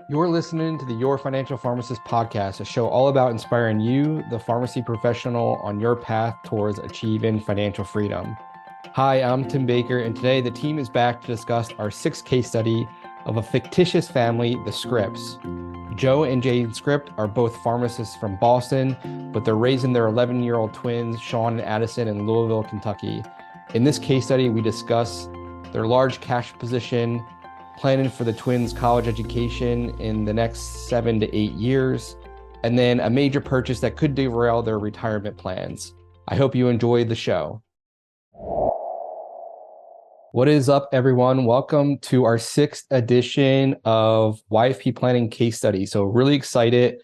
You're listening to the Your Financial Pharmacist podcast, a show all about inspiring you, the pharmacy professional, on your path towards achieving financial freedom. Hi, I'm Tim Baker, and today the team is back to discuss our sixth case study of a fictitious family, the Scripps. Joe and Jane Script are both pharmacists from Boston, but they're raising their 11-year-old twins, Sean and Addison, in Louisville, Kentucky. In this case study, we discuss their large cash position, planning for the twins' college education in the next 7 to 8 years, and then a major purchase that could derail their retirement plans. I hope you enjoyed the show. What is up, everyone? Welcome to our sixth edition of YFP Planning Case Study. So really excited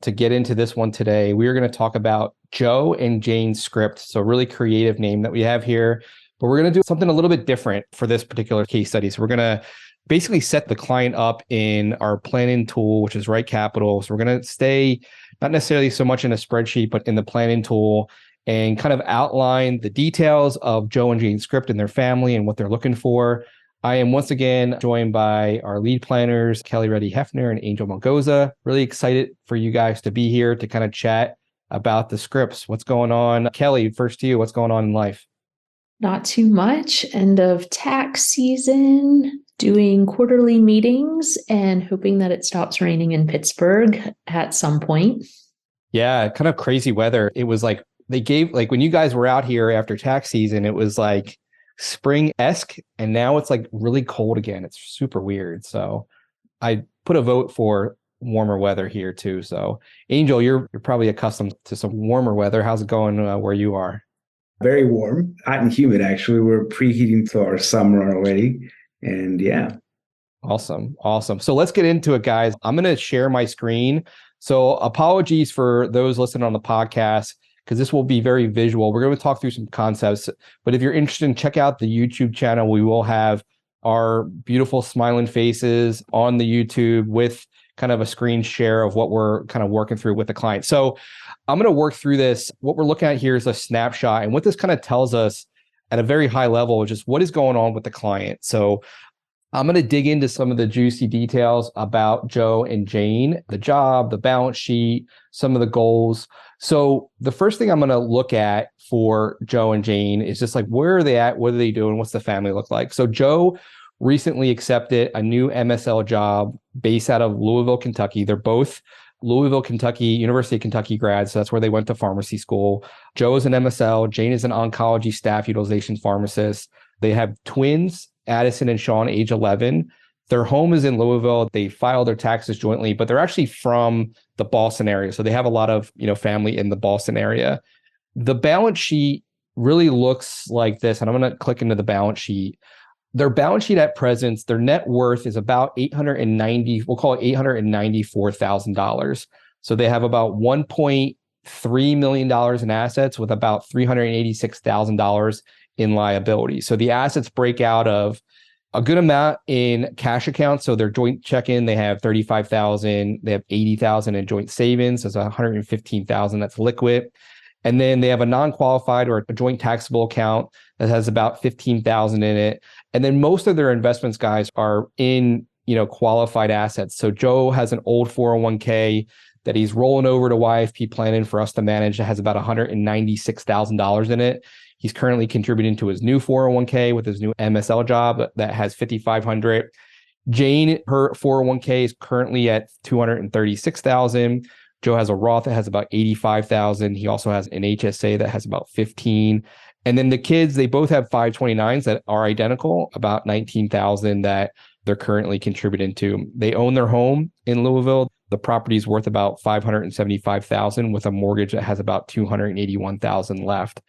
to get into this one today. We are going to talk about Joe and Jane Script. So really creative name that we have here, but we're going to do something a little bit different for this particular case study. So we're going to basically set the client up in our planning tool, which is Right Capital. So we're going to stay not necessarily so much in a spreadsheet, but in the planning tool and kind of outline the details of Joe and Jane Script and their family and what they're looking for. I am once again joined by our lead planners, Kelly Reddy-Heffner and Angel Melgoza. Really excited for you guys to be here to kind of chat about the Scripts. What's going on? Kelly, first to you, what's going on in life? Not too much. End of tax season, doing quarterly meetings and hoping that it stops raining in Pittsburgh at some point. Yeah, kind of crazy weather. It was like they gave, like when you guys were out here after tax season, it was like spring-esque, and now it's like really cold again. It's super weird. So I put a vote for warmer weather here too. So Angel, you're probably accustomed to some warmer weather. How's it going where you are? Very warm, hot and humid, actually. We're preheating to our summer already. And yeah. Awesome. So let's get into it, guys. I'm going to share my screen. So apologies for those listening on the podcast, because this will be very visual. We're going to talk through some concepts, but if you're interested, check out the YouTube channel. We will have our beautiful smiling faces on the YouTube with kind of a screen share of what we're kind of working through with the client. So I'm going to work through this. What we're looking at here is a snapshot. And what this kind of tells us at a very high level is just what is going on with the client. So I'm going to dig into some of the juicy details about Joe and Jane, the job, the balance sheet, some of the goals. So the first thing I'm going to look at for Joe and Jane is just like, where are they at? What are they doing? What's the family look like? So Joe recently accepted a new MSL job based out of Louisville, Kentucky. They're both Louisville, Kentucky, University of Kentucky grads. So that's where they went to pharmacy school. Joe is an MSL. Jane is an oncology staff utilization pharmacist. They have twins, Addison and Sean, age 11. Their home is in Louisville. They file their taxes jointly, but they're actually from the Boston area. So they have a lot of, family in the Boston area. The balance sheet really looks like this. And I'm going to click into the balance sheet. Their balance sheet at present, their net worth is about $894,000. So they have about $1.3 million in assets with about $386,000 in liability. So the assets break out of a good amount in cash accounts. So their joint check-in, they have $35,000. They have $80,000 in joint savings. There's $115,000 that's liquid. And then they have a non-qualified or a joint taxable account that has about $15,000 in it. And then most of their investments, guys, are in, qualified assets. So Joe has an old 401k that he's rolling over to YFP Planning for us to manage that has about $196,000 in it. He's currently contributing to his new 401k with his new MSL job that has $5,500. Jane, her 401k is currently at $236,000. Joe has a Roth that has about $85,000. He also has an HSA that has about $15,000. And then the kids, they both have 529s that are identical, about $19,000 that they're currently contributing to. They own their home in Louisville. The property is worth about $575,000 with a mortgage that has about $281,000 left.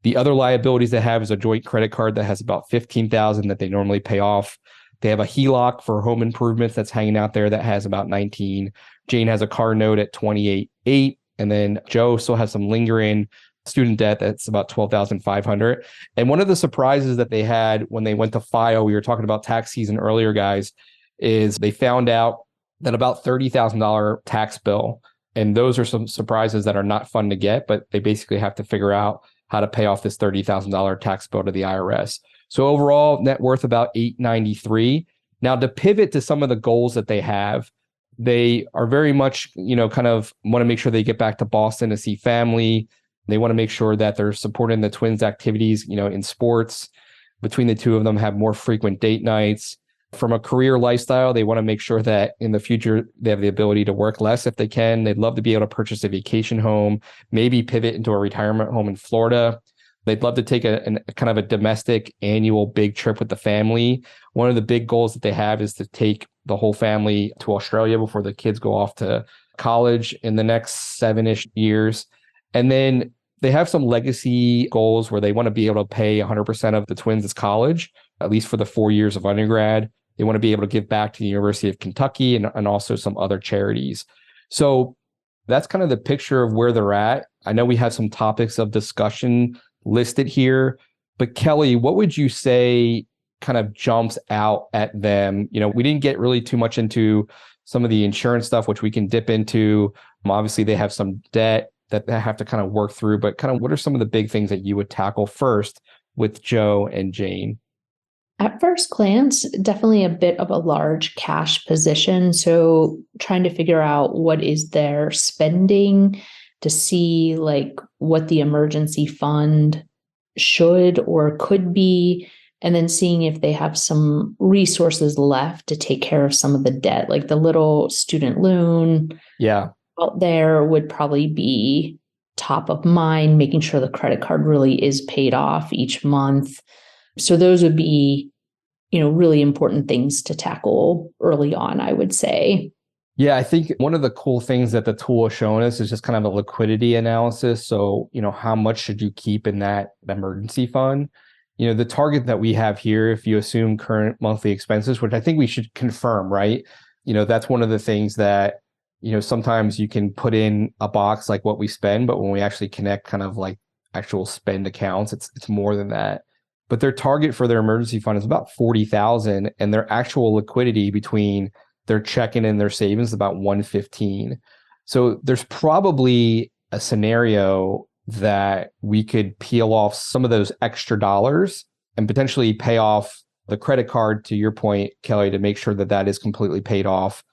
The other liabilities they have is a joint credit card that has about $15,000 that they normally pay off. They have a HELOC for home improvements that's hanging out there that has about $19,000. Jane has a car note at $28,800. And then Joe still has some lingering student debt that's about $12,500. And one of the surprises that they had when they went to file, we were talking about tax season earlier, guys, is they found out that about $30,000 tax bill. And those are some surprises that are not fun to get, but they basically have to figure out how to pay off this $30,000 tax bill to the IRS. So overall net worth about $893. Now to pivot to some of the goals that they have, They are very much, kind of want to make sure they get back to Boston to see family. They want to make sure that they're supporting the twins' activities, in sports. Between the two of them, have more frequent date nights. From a career lifestyle, they want to make sure that in the future, they have the ability to work less if they can. They'd love to be able to purchase a vacation home, maybe pivot into a retirement home in Florida. They'd love to take a kind of a domestic annual big trip with the family. One of the big goals that they have is to take the whole family to Australia before the kids go off to college in the next 7-ish years. And then they have some legacy goals where they want to be able to pay 100% of the twins' college, at least for the 4 years of undergrad. They want to be able to give back to the University of Kentucky and also some other charities. So that's kind of the picture of where they're at. I know we have some topics of discussion listed here, but Kelly, what would you say kind of jumps out at them? We didn't get really too much into some of the insurance stuff, which we can dip into. Obviously, they have some debt that they have to kind of work through, but kind of what are some of the big things that you would tackle first with Joe and Jane? At first glance, definitely a bit of a large cash position. So trying to figure out what is their spending to see like what the emergency fund should or could be, and then seeing if they have some resources left to take care of some of the debt, like the little student loan. Yeah. Out there would probably be top of mind, making sure the credit card really is paid off each month. So those would be, really important things to tackle early on, I would say. Yeah, I think one of the cool things that the tool has shown us is just kind of a liquidity analysis. So, how much should you keep in that emergency fund? The target that we have here, if you assume current monthly expenses, which I think we should confirm, right? That's one of the things that, sometimes you can put in a box like what we spend, but when we actually connect kind of like actual spend accounts, it's more than that. But their target for their emergency fund is about 40,000, and their actual liquidity between their checking and their savings is about 115. So there's probably a scenario that we could peel off some of those extra dollars and potentially pay off the credit card, to your point, Kelly, to make sure that that is completely paid off,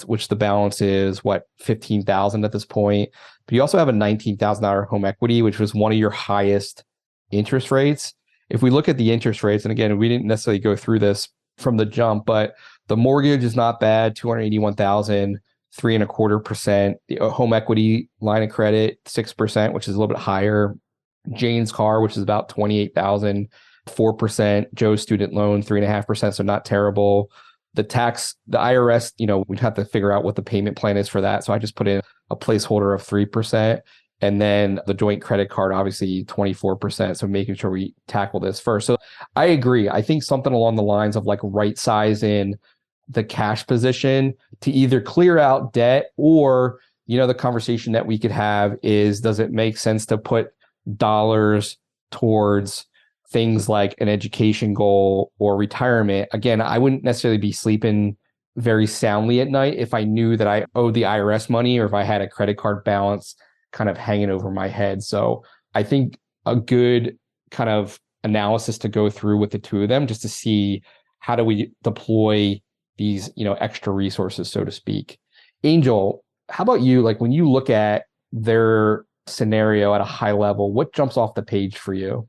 which the balance is 15,000 at this point. But you also have a $19,000 home equity, which was one of your highest interest rates. If we look at the interest rates, and again, we didn't necessarily go through this from the jump, but the mortgage is not bad, $281,000, 3.25%. The home equity line of credit, 6%, which is a little bit higher. Jane's car, which is about $28,000, 4%. Joe's student loan, 3.5%, so not terrible. The IRS, we'd have to figure out what the payment plan is for that. So I just put in a placeholder of 3%. And then the joint credit card, obviously 24%. So making sure we tackle this first. So I agree. I think something along the lines of like right sizing the cash position to either clear out debt or, the conversation that we could have is, does it make sense to put dollars towards things like an education goal or retirement? Again, I wouldn't necessarily be sleeping very soundly at night if I knew that I owed the IRS money or if I had a credit card balance kind of hanging over my head. So I think a good kind of analysis to go through with the two of them, just to see how do we deploy these, extra resources, so to speak. Angel, how about you? Like when you look at their scenario at a high level, what jumps off the page for you?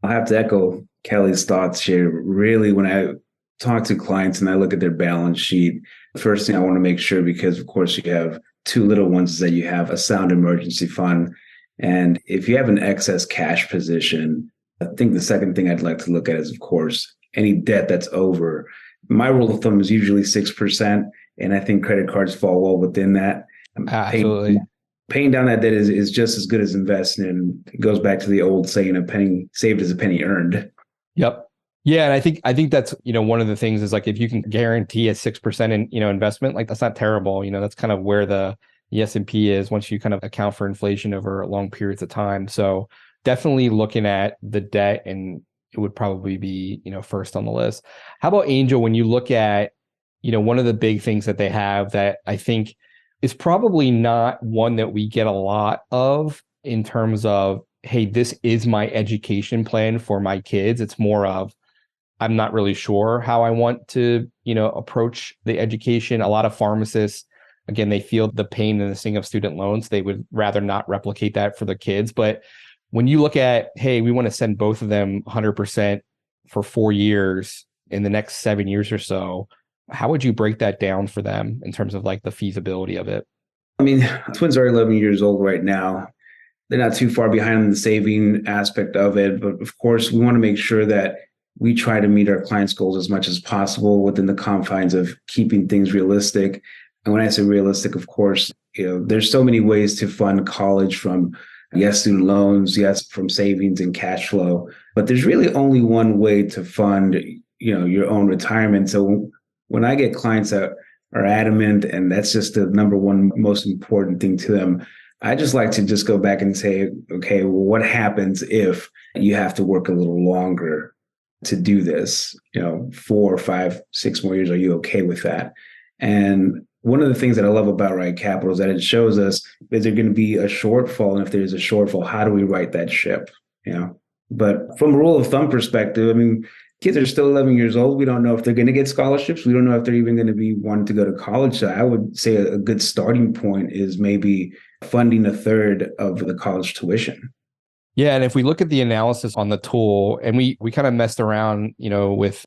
I'll have to echo Kelly's thoughts here. Really, when I talk to clients and I look at their balance sheet, the first thing I want to make sure, because of course you have two little ones, is that you have a sound emergency fund. And if you have an excess cash position, I think the second thing I'd like to look at is, of course, any debt that's over. My rule of thumb is usually 6%. And I think credit cards fall well within that. Absolutely. Paying down that debt is just as good as investing. And it goes back to the old saying, a penny saved is a penny earned. Yep. Yeah, and I think that's, one of the things is like if you can guarantee a 6% in, investment, like that's not terrible. That's kind of where the S&P is once you kind of account for inflation over long periods of time. So definitely looking at the debt, and it would probably be, first on the list. How about Angel, when you look at, one of the big things that they have that I think is probably not one that we get a lot of in terms of, hey, this is my education plan for my kids. It's more of, I'm not really sure how I want to, approach the education. A lot of pharmacists again, they feel the pain and the sting of student loans. They would rather not replicate that for the kids. But when you look at, hey, we want to send both of them 100% for 4 years in the next 7 years or so, how would you break that down for them in terms of like the feasibility of it? I mean, twins are 11 years old right now. They're not too far behind in the saving aspect of it. But of course, we want to make sure that we try to meet our clients' goals as much as possible within the confines of keeping things realistic. And when I say realistic, of course, there's so many ways to fund college from, yes, student loans, yes, from savings and cash flow. But there's really only one way to fund, your own retirement. So when I get clients that are adamant, and that's just the number one most important thing to them, I just like to just go back and say, okay, well, what happens if you have to work a little longer to do this? 4, 5, 6 more years. Are you okay with that? And one of the things that I love about Right Capital is that it shows us, is there going to be a shortfall? And if there's a shortfall, how do we right that ship? But from a rule of thumb perspective, I mean, kids are still 11 years old. We don't know if they're going to get scholarships. We don't know if they're even going to be wanting to go to college. So I would say a good starting point is maybe funding a third of the college tuition. Yeah. And if we look at the analysis on the tool, and we kind of messed around, with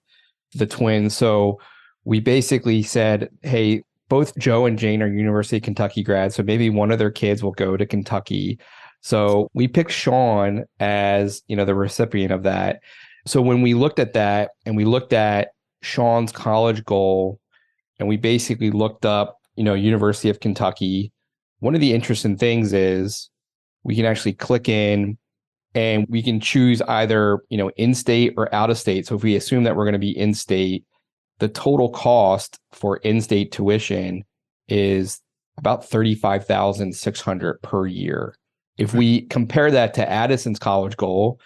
the twins. So we basically said, hey, both Joe and Jane are University of Kentucky grads. So maybe one of their kids will go to Kentucky. So we picked Sean as, the recipient of that. So when we looked at that and we looked at Sean's college goal, and we basically looked up, University of Kentucky, one of the interesting things is we can actually click in and we can choose either, in-state or out-of-state. So if we assume that we're going to be in-state, the total cost for in-state tuition is about $35,600 per year. If we compare that to Addison's college goal,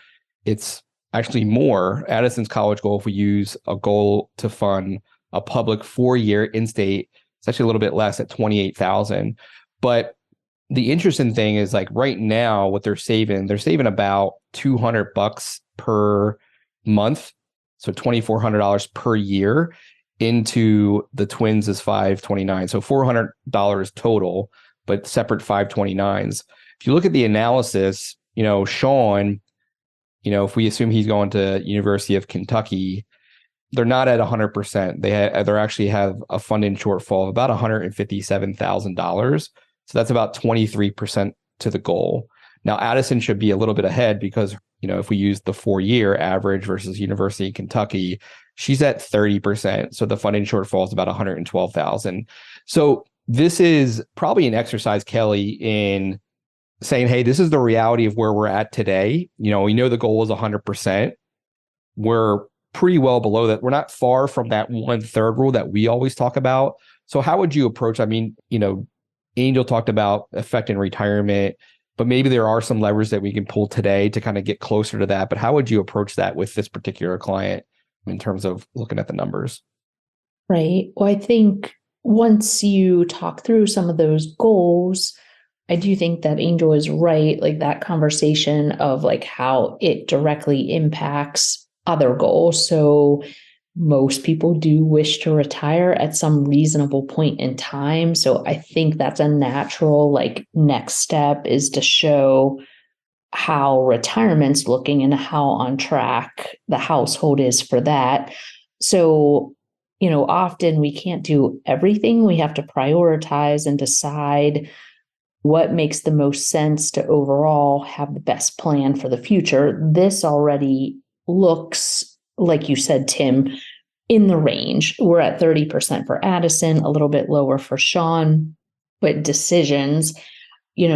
it's actually more. Addison's college goal, if we use a goal to fund a public 4-year in-state, it's actually a little bit less at $28,000. But the interesting thing is, like, right now, what they're saving about $200 per month. So $2,400 per year into the twins is $529. So $400 total, but separate 529s. If you look at the analysis, Sean, if we assume he's going to University of Kentucky, they're not at 100%. They actually have a funding shortfall of about $157,000. So that's about 23% to the goal. Now, Addison should be a little bit ahead because, if we use the 4-year average versus University of Kentucky, she's at 30%. So the funding shortfall is about 112,000. So this is probably an exercise, Kelly, in saying, hey, this is the reality of where we're at today. We know the goal is 100%. We're pretty well below that. We're not far from that 1/3 rule that we always talk about. So how would you approach? I mean, Angel talked about affecting retirement, but maybe there are some levers that we can pull today to kind of get closer to that. But how would you approach that with this particular client in terms of looking at the numbers? Right. Well, I think once you talk through some of those goals, I do think that Angel is right. Like that conversation of like how it directly impacts other goals. So most people do wish to retire at some reasonable point in time. So I think that's a natural next step, is to show how retirement's looking and how on track the household is for that. So, often we can't do everything. We have to prioritize and decide what makes the most sense to overall have the best plan for the future. This already looks, like you said, Tim, in the range. We're at 30% for Addison, a little bit lower for Sean, but decisions,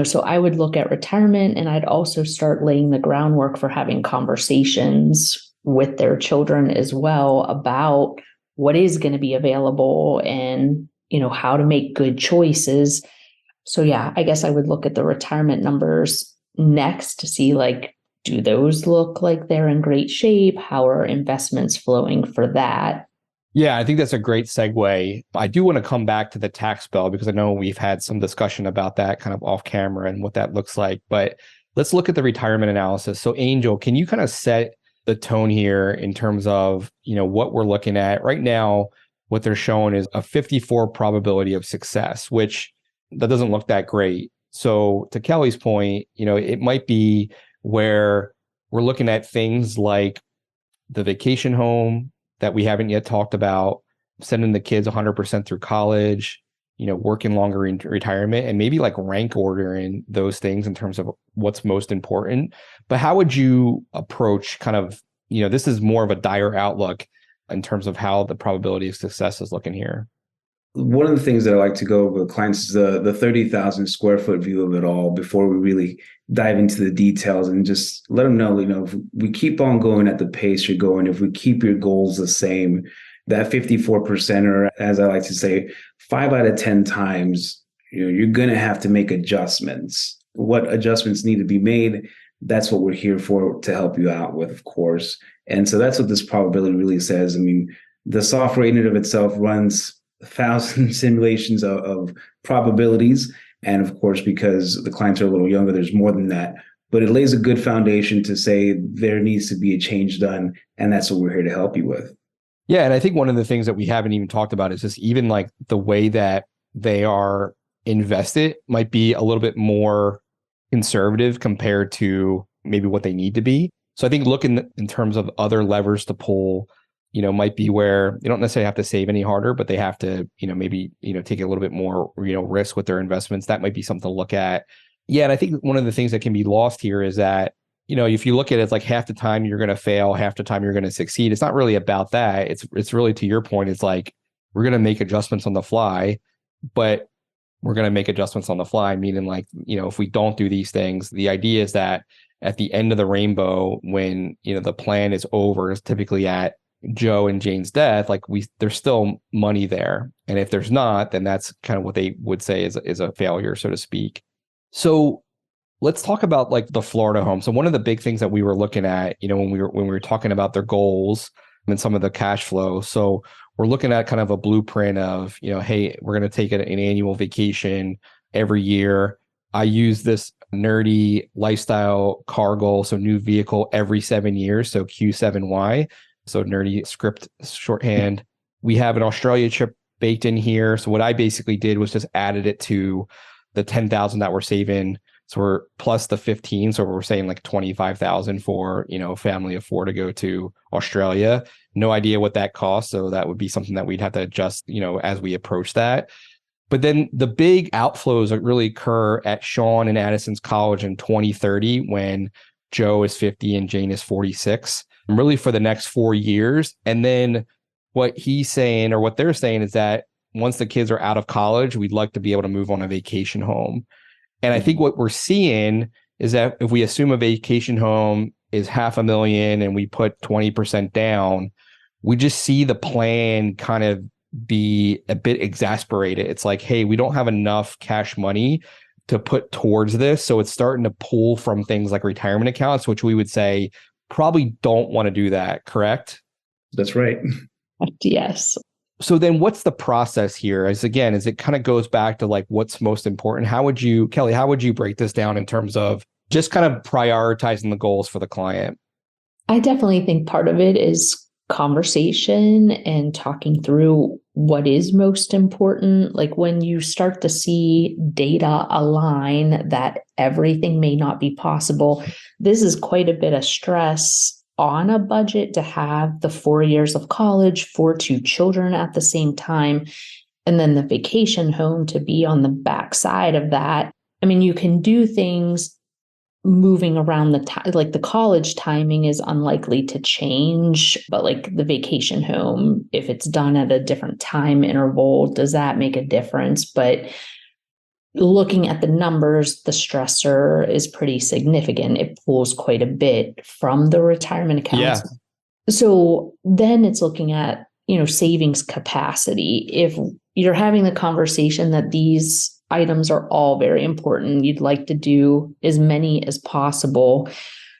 so I would look at retirement, and I'd also start laying the groundwork for having conversations with their children as well about what is going to be available and, how to make good choices. So yeah, I guess I would look at the retirement numbers next to see do those look like they're in great shape? How are investments flowing for that? Yeah, I think that's a great segue. I do want to come back to the tax bill because I know we've had some discussion about that kind of off camera and what that looks like. But let's look at the retirement analysis. So Angel, can you kind of set the tone here in terms of, what we're looking at right now? what they're showing is a 54 probability of success, which that doesn't look that great. So to Kelly's point, it might be where we're looking at things like the vacation home that we haven't yet talked about, sending the kids 100% through college, working longer in retirement, and maybe like rank ordering those things in terms of what's most important. But how would you approach kind of, this is more of a dire outlook in terms of how the probability of success is looking here? One of the things that I like to go over with clients is the 30,000 square foot view of it all before we really dive into the details, and just let them know, if we keep on going at the pace you're going, if we keep your goals the same, that 54%, or as I like to say, 5 out of 10 times, you're going to have to make adjustments. What adjustments need to be made? That's what we're here for, to help you out with, of course. And so that's what this probability really says. I mean, the software in and of itself runs 1,000 simulations of probabilities. And of course, because the clients are a little younger, there's more than that. But it lays a good foundation to say there needs to be a change done. And that's what we're here to help you with. Yeah. And I think one of the things that we haven't even talked about is just even like the way that they are invested might be a little bit more conservative compared to maybe what they need to be. So I think looking in terms of other levers to pull, might be where they don't necessarily have to save any harder, but they have to, maybe, take a little bit more, risk with their investments. That might be something to look at. Yeah. And I think one of the things that can be lost here is that, if you look at it, it's like half the time you're going to fail, half the time you're going to succeed. It's not really about that. It's really, to your point, it's like, we're going to make adjustments on the fly, but we're going to make adjustments on the fly, meaning like, if we don't do these things, the idea is that at the end of the rainbow, when, the plan is over, is typically at Joe and Jane's death, like there's still money there. And if there's not, then that's kind of what they would say is a failure, so to speak. So let's talk about like the Florida home. So one of the big things that we were looking at, when we were talking about their goals and some of the cash flow. So we're looking at kind of a blueprint of, hey, we're going to take an annual vacation every year. I use this nerdy lifestyle car goal, so new vehicle every 7 years, so Q7Y. So nerdy script shorthand. We have an Australia trip baked in here. So what I basically did was just added it to the 10,000 that we're saving. So we're plus the 15. So we're saying like 25,000 for, a family of 4 to go to Australia. No idea what that costs. So that would be something that we'd have to adjust, as we approach that. But then the big outflows that really occur at Sean and Addison's college in 2030 when Joe is 50 and Jane is 46, really for the next 4 years. And then what he's saying, or what they're saying, is that once the kids are out of college, we'd like to be able to move on a vacation home. And I think what we're seeing is that if we assume a vacation home is $500,000 and we put 20% down, we just see the plan kind of be a bit exasperated. It's like, hey, we don't have enough cash money to put towards this. So it's starting to pull from things like retirement accounts, which we would say probably don't want to do that, correct? That's right. Yes. So then what's the process here? As it kind of goes back to like what's most important. Kelly, how would you break this down in terms of just kind of prioritizing the goals for the client? I definitely think part of it is conversation and talking through what is most important. Like when you start to see data align that everything may not be possible, this is quite a bit of stress on a budget to have the 4 years of college for 2 children at the same time, and then the vacation home to be on the backside of that. I mean, you can do things moving around the time, like the college timing is unlikely to change, but like the vacation home, if it's done at a different time interval, does that make a difference? But looking at the numbers, the stressor is pretty significant. It pulls quite a bit from the retirement accounts. Yeah. So then it's looking at, savings capacity. If you're having the conversation that these items are all very important, you'd like to do as many as possible,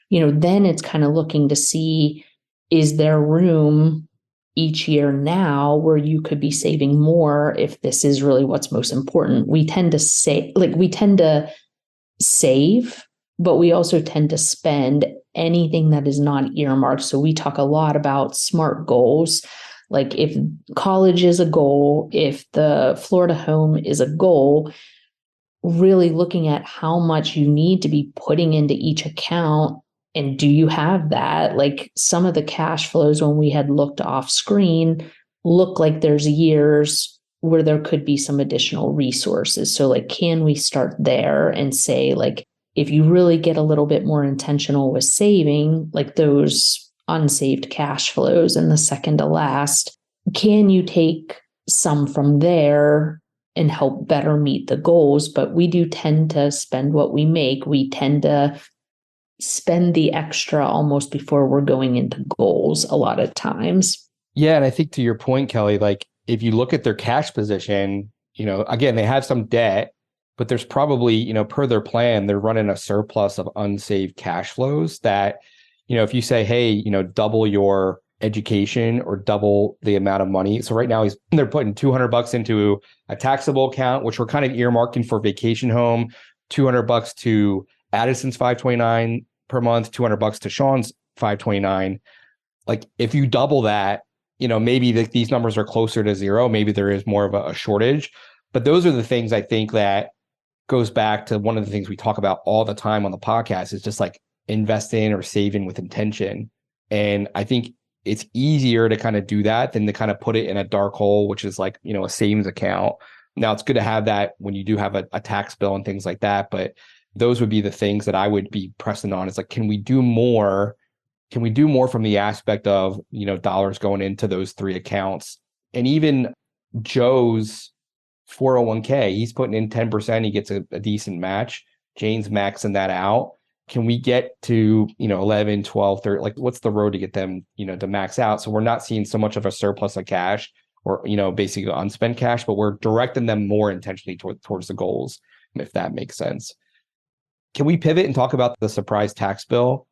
then it's kind of looking to see, is there room each year now where you could be saving more if this is really what's most important? We tend to save, but we also tend to spend anything that is not earmarked. So we talk a lot about SMART goals. Like if college is a goal, if the Florida home is a goal, really looking at how much you need to be putting into each account. And do you have that? Like some of the cash flows when we had looked off screen look like there's years where there could be some additional resources. So like, can we start there and say, like, if you really get a little bit more intentional with saving, like those unsaved cash flows in the second to last, can you take some from there and help better meet the goals? But we do tend to spend what we make. We tend to spend the extra almost before we're going into goals a lot of times. Yeah. And I think to your point, Kelly, like if you look at their cash position, again, they have some debt, but there's probably, per their plan, they're running a surplus of unsaved cash flows that, if you say, hey, double your education or double the amount of money. So right now they're putting $200 into a taxable account, which we're kind of earmarking for vacation home, $200 to Addison's 529 per month, $200 to Sean's 529. Like if you double that, maybe these numbers are closer to zero. Maybe there is more of a shortage, but those are the things I think that goes back to one of the things we talk about all the time on the podcast is just like investing or saving with intention. And I think it's easier to kind of do that than to kind of put it in a dark hole, which is like, a savings account. Now it's good to have that when you do have a tax bill and things like that. But those would be the things that I would be pressing on is like, can we do more? Can we do more from the aspect of, dollars going into those three accounts? And even Joe's 401k, he's putting in 10%, he gets a decent match. Jane's maxing that out. Can we get to, 11, 12, 13, like what's the road to get them, to max out? So we're not seeing so much of a surplus of cash or, basically unspent cash, but we're directing them more intentionally towards the goals, if that makes sense. Can we pivot and talk about the surprise tax bill?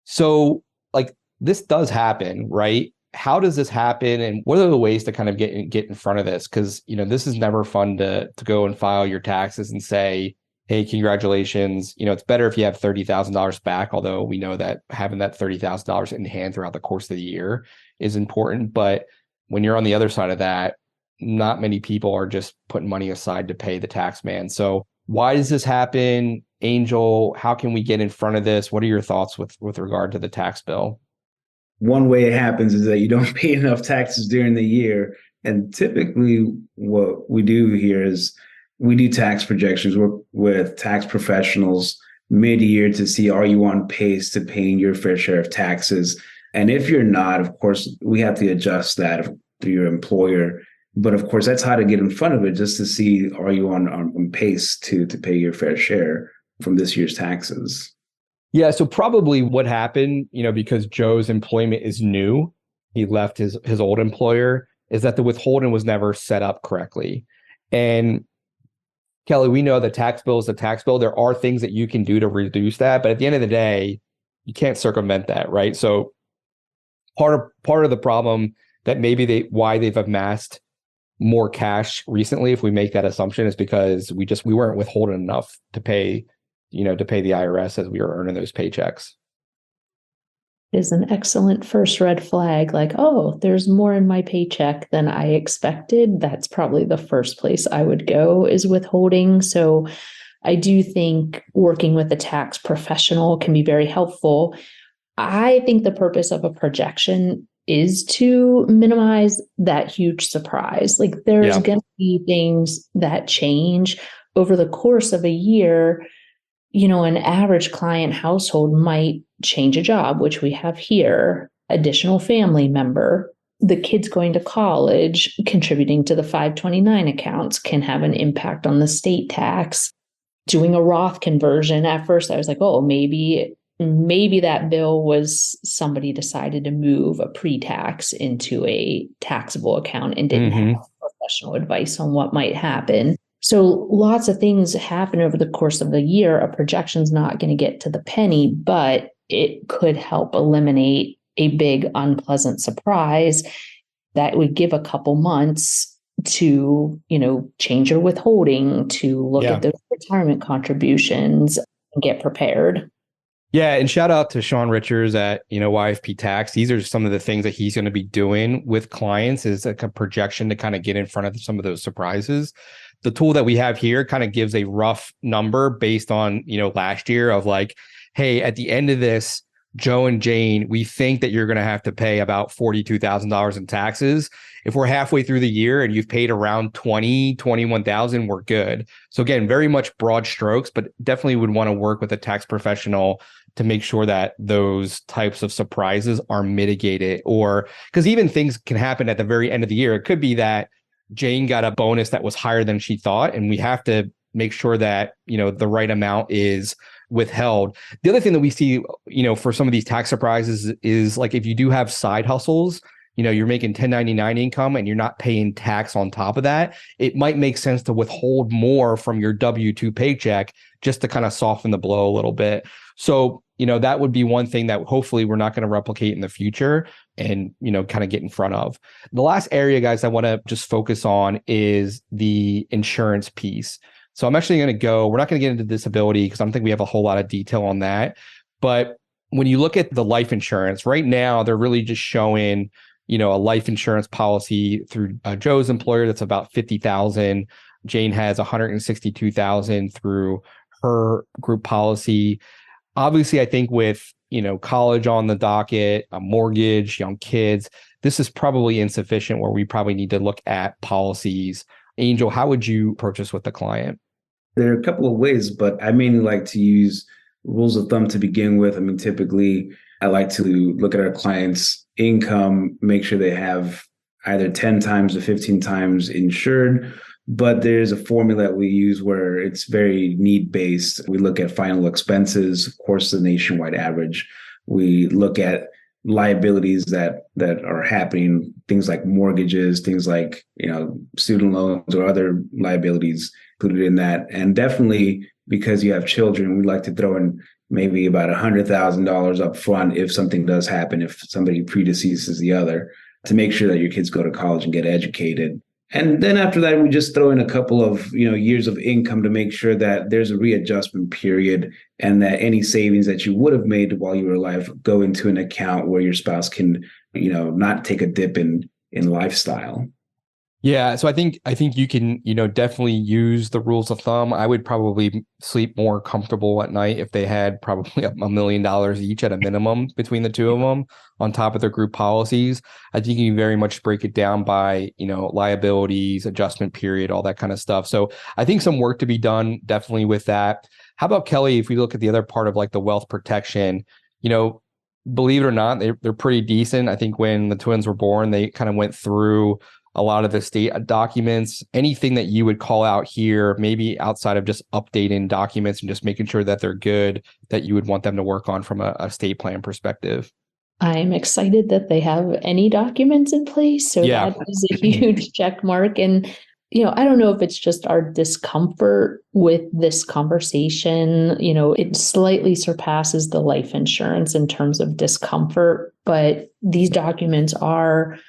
So like this does happen, right? How does this happen? And what are the ways to kind of get in front of this? Because, this is never fun to go and file your taxes and say, hey, congratulations. It's better if you have $30,000 back, although we know that having that $30,000 in hand throughout the course of the year is important. But when you're on the other side of that, not many people are just putting money aside to pay the tax man. So why does this happen? Angel, how can we get in front of this? What are your thoughts with regard to the tax bill? One way it happens is that you don't pay enough taxes during the year. And typically what we do here is we do tax projections with tax professionals mid-year to see, are you on pace to paying your fair share of taxes? And if you're not, of course, we have to adjust that through your employer. But of course, that's how to get in front of it, just to see, are you on pace to pay your fair share from this year's taxes? Yeah, so probably what happened, because Joe's employment is new, he left his old employer, is that the withholding was never set up correctly. And Kelly, we know the tax bill is the tax bill. There are things that you can do to reduce that, but at the end of the day, you can't circumvent that, right? So part of the problem that maybe why they've amassed more cash recently, if we make that assumption, is because we weren't withholding enough to pay the IRS as we were earning those paychecks. Is an excellent first red flag. Like, oh, there's more in my paycheck than I expected. That's probably the first place I would go is withholding. So I do think working with a tax professional can be very helpful. I think the purpose of a projection is to minimize that huge surprise. Like there's going to be things that change over the course of a year. An average client household might change a job, which we have here, additional family member, the kids going to college, contributing to the 529 accounts can have an impact on the state tax. Doing a Roth conversion, at first I was like, oh, maybe that bill was somebody decided to move a pre-tax into a taxable account and didn't have professional advice on what might happen. So lots of things happen over the course of the year. A projection is not going to get to the penny, but it could help eliminate a big unpleasant surprise that would give a couple months to, change your withholding, to look at those retirement contributions and get prepared. Yeah, and shout out to Sean Richards at, YFP Tax. These are some of the things that he's going to be doing with clients is like a projection to kind of get in front of some of those surprises. The tool that we have here kind of gives a rough number based on, last year of like, hey, at the end of this, Joe and Jane, we think that you're going to have to pay about $42,000 in taxes. If we're halfway through the year and you've paid around 21,000, we're good. So again, very much broad strokes, but definitely would want to work with a tax professional to make sure that those types of surprises are mitigated, or because even things can happen at the very end of the year. It could be that Jane got a bonus that was higher than she thought, and we have to make sure that, the right amount is withheld. The other thing that we see, for some of these tax surprises is like if you do have side hustles, you're making 1099 income and you're not paying tax on top of that, it might make sense to withhold more from your W-2 paycheck just to kind of soften the blow a little bit. So, that would be one thing that hopefully we're not going to replicate in the future and, kind of get in front of. The last area, guys, I want to just focus on is the insurance piece. So I'm actually going to we're not going to get into disability because I don't think we have a whole lot of detail on that. But when you look at the life insurance right now, they're really just showing, a life insurance policy through Joe's employer that's about 50,000. Jane has 162,000 through her group policy. Obviously, I think with, college on the docket, a mortgage, young kids, this is probably insufficient where we probably need to look at policies. Angel, how would you approach this with the client? There are a couple of ways, but I mainly like to use rules of thumb to begin with. I mean, typically, I like to look at our clients' income, make sure they have either 10 times or 15 times insured. But there's a formula that we use where it's very need-based. We look at final expenses, of course, the nationwide average. We look at liabilities that are happening, things like mortgages, things like, student loans or other liabilities included in that. And definitely because you have children, we like to throw in maybe about $100,000 up front if something does happen, if somebody predeceases the other, to make sure that your kids go to college and get educated. And then after that, we just throw in a couple of, years of income to make sure that there's a readjustment period and that any savings that you would have made while you were alive go into an account where your spouse can, not take a dip in lifestyle. Yeah, so I think you can, definitely use the rules of thumb. I would probably sleep more comfortable at night if they had probably $1 million each at a minimum between the two of them on top of their group policies. I think you can very much break it down by, liabilities, adjustment period, all that kind of stuff. So I think some work to be done definitely with that. How about Kelly, if we look at the other part of like the wealth protection, believe it or not, they're pretty decent. I think when the twins were born, they kind of went through a lot of the state documents. Anything that you would call out here, maybe outside of just updating documents and just making sure that they're good, that you would want them to work on from a state plan perspective? I'm excited that they have any documents in place. So Yeah. that is a huge check mark. And, I don't know if it's just our discomfort with this conversation. It slightly surpasses the life insurance in terms of discomfort, but these documents are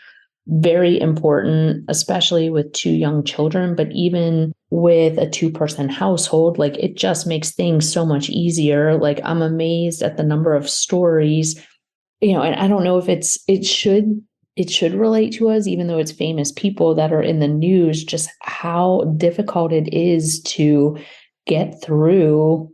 very important, especially with two young children, but even with a 2-person household, like it just makes things so much easier. Like I'm amazed at the number of stories, and I don't know if it should relate to us, even though it's famous people that are in the news, just how difficult it is to get through.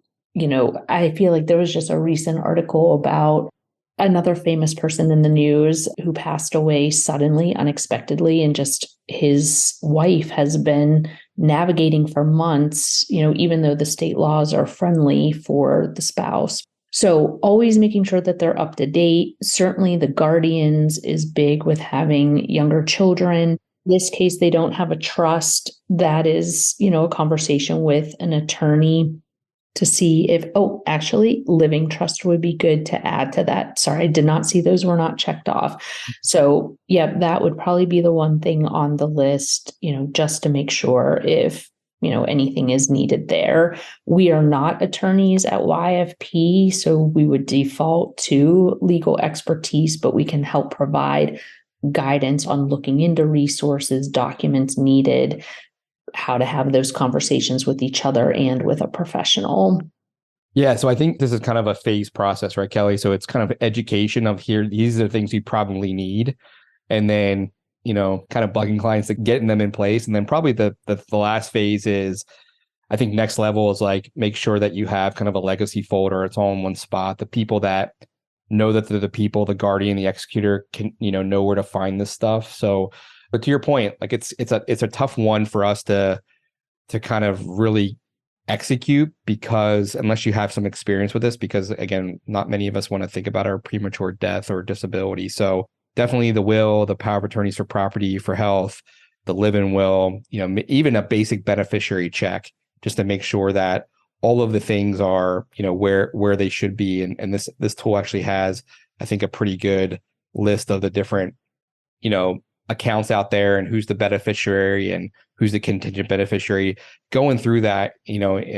I feel like there was just a recent article about another famous person in the news who passed away suddenly, unexpectedly, and just his wife has been navigating for months, even though the state laws are friendly for the spouse. So always making sure that they're up to date. Certainly the guardians is big with having younger children. In this case, they don't have a trust. That is, a conversation with an attorney to see if, actually living trust would be good to add to that. Sorry, I did not see those were not checked off. So yeah, that would probably be the one thing on the list, just to make sure if, anything is needed there. We are not attorneys at YFP, so we would default to legal expertise, but we can help provide guidance on looking into resources, documents needed, how to have those conversations with each other and with a professional. Yeah, so I think this is kind of a phase process, right, Kelly? So it's kind of education of here, these are the things you probably need. And then, kind of bugging clients to getting them in place. And then probably the last phase is, I think next level is like, make sure that you have kind of a legacy folder. It's all in one spot. The people that know that they're the people, the guardian, the executor can, know where to find this stuff. So, but to your point, like it's a tough one for us to kind of really execute, because unless you have some experience with this, because again, not many of us want to think about our premature death or disability. So definitely the will, the power of attorneys for property, for health, the live-in will, even a basic beneficiary check, just to make sure that all of the things are, where they should be. And this tool actually has, I think, a pretty good list of the different, accounts out there and who's the beneficiary and who's the contingent beneficiary. Going through that,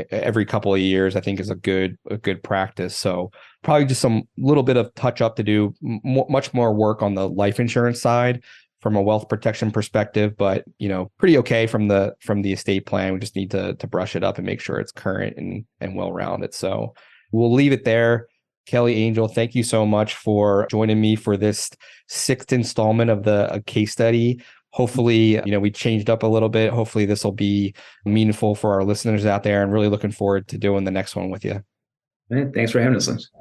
every couple of years, I think is a good practice. So probably just some little bit of touch up to do, much more work on the life insurance side from a wealth protection perspective, but pretty okay from the estate plan. We just need to brush it up and make sure it's current and well rounded. So we'll leave it there. Kelly, Angel, thank you so much for joining me for this 6th installment of the case study. Hopefully, we changed up a little bit. Hopefully this will be meaningful for our listeners out there, and really looking forward to doing the next one with you. Man, thanks for having us, Lance.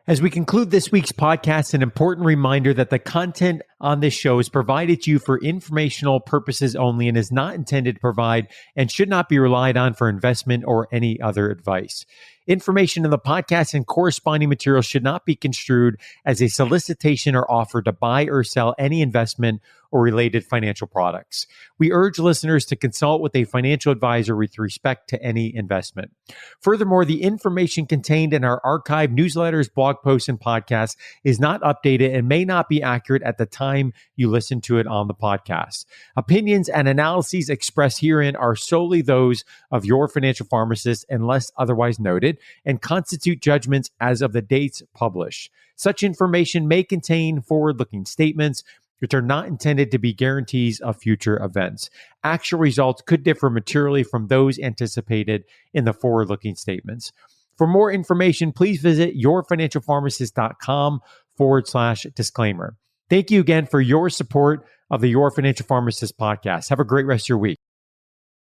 As we conclude this week's podcast, an important reminder that the content on this show is provided to you for informational purposes only and is not intended to provide and should not be relied on for investment or any other advice. Information in the podcast and corresponding materials should not be construed as a solicitation or offer to buy or sell any investment or related financial products. We urge listeners to consult with a financial advisor with respect to any investment. Furthermore, the information contained in our archived newsletters, blog posts, and podcasts is not updated and may not be accurate at the time you listen to it on the podcast. Opinions and analyses expressed herein are solely those of your financial pharmacist unless otherwise noted, and constitute judgments as of the dates published. Such information may contain forward-looking statements which are not intended to be guarantees of future events. Actual results could differ materially from those anticipated in the forward-looking statements. For more information, please visit yourfinancialpharmacist.com/disclaimer. Thank you again for your support of the Your Financial Pharmacist podcast. Have a great rest of your week.